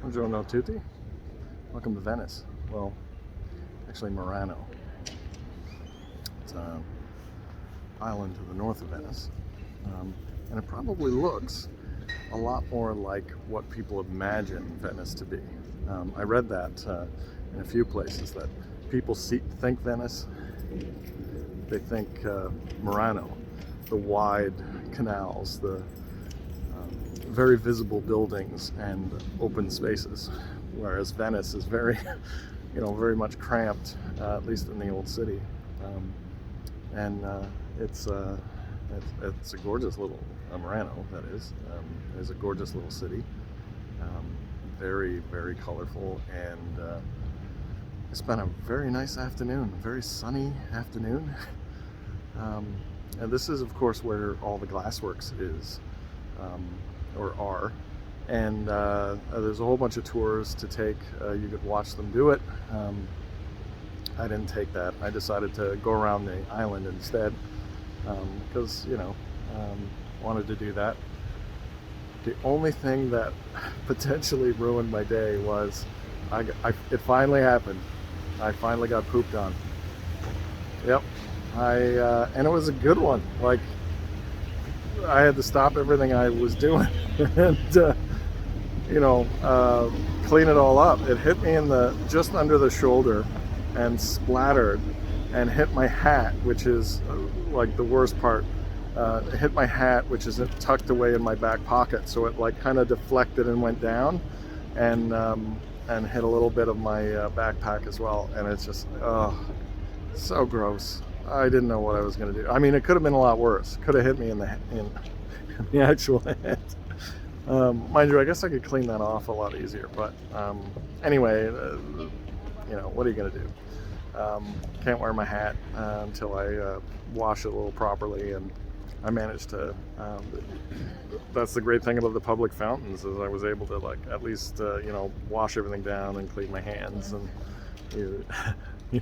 Buongiorno tutti. Welcome to Venice. Well, actually Murano. It's an island to the north of Venice. And it probably looks a lot more like what people imagine Venice to be. I read that in a few places that people think Venice, they think Murano, the wide canals, the very visible buildings and open spaces, whereas Venice is very, very much cramped, at least in the old city. And it's a gorgeous little Murano. That is, it's a gorgeous little city, very, very colorful, and I spent a very nice afternoon, a very sunny afternoon. And this is, of course, where all the glassworks is. Or are, and there's a whole bunch of tours to take. You could watch them do it. I didn't take that. I decided to go around the island instead because wanted to do that. The only thing that potentially ruined my day was it finally happened. I finally got pooped on. Yep, and it was a good one. Like, I had to stop everything I was doing and clean it all up. It hit me in just under the shoulder and splattered and hit my hat, which is like the worst part. It hit my hat, which is tucked away in my back pocket, so it like kind of deflected and went down and hit a little bit of my backpack as well, and it's just so gross. I didn't know what I was going to do. I mean, it could have been a lot worse. Could have hit me in the actual head. Mind you, I guess I could clean that off a lot easier. But anyway, what are you going to do? Can't wear my hat until I wash it a little properly, and I managed to. That's the great thing about the public fountains, is I was able to at least wash everything down and clean my hands and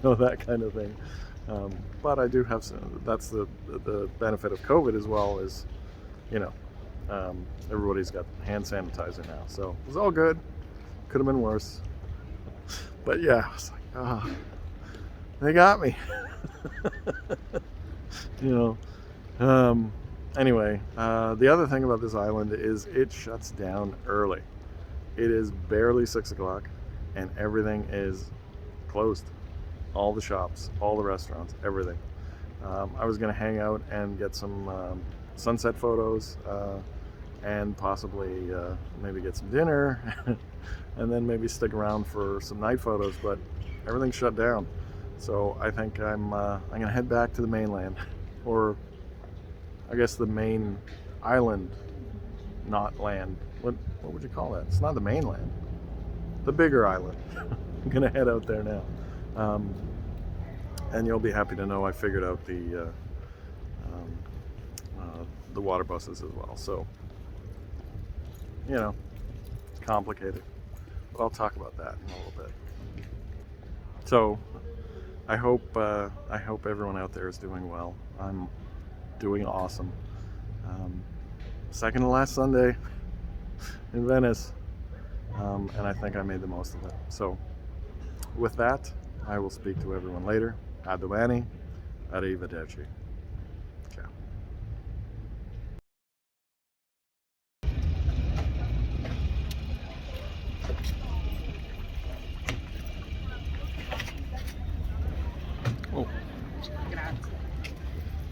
that kind of thing. But I do have some. That's the benefit of COVID as well, is everybody's got hand sanitizer now, so it was all good. Could have been worse, but yeah, I was like, they got me. Anyway, the other thing about this island is it shuts down early. It is barely 6 o'clock, and everything is closed. All the shops, all the restaurants, everything. I was going to hang out and get some sunset photos and possibly maybe get some dinner and then maybe stick around for some night photos, but everything's shut down. So I think I'm going to head back to the mainland, or I guess the main island, not land. What would you call that? It's not the mainland. The bigger island. I'm going to head out there now. And you'll be happy to know I figured out the water buses as well. So, complicated, but I'll talk about that in a little bit. So, I hope everyone out there is doing well. I'm doing awesome. Second to last Sunday in Venice, and I think I made the most of it. So, with that, I will speak to everyone later. A domani. Arrivederci.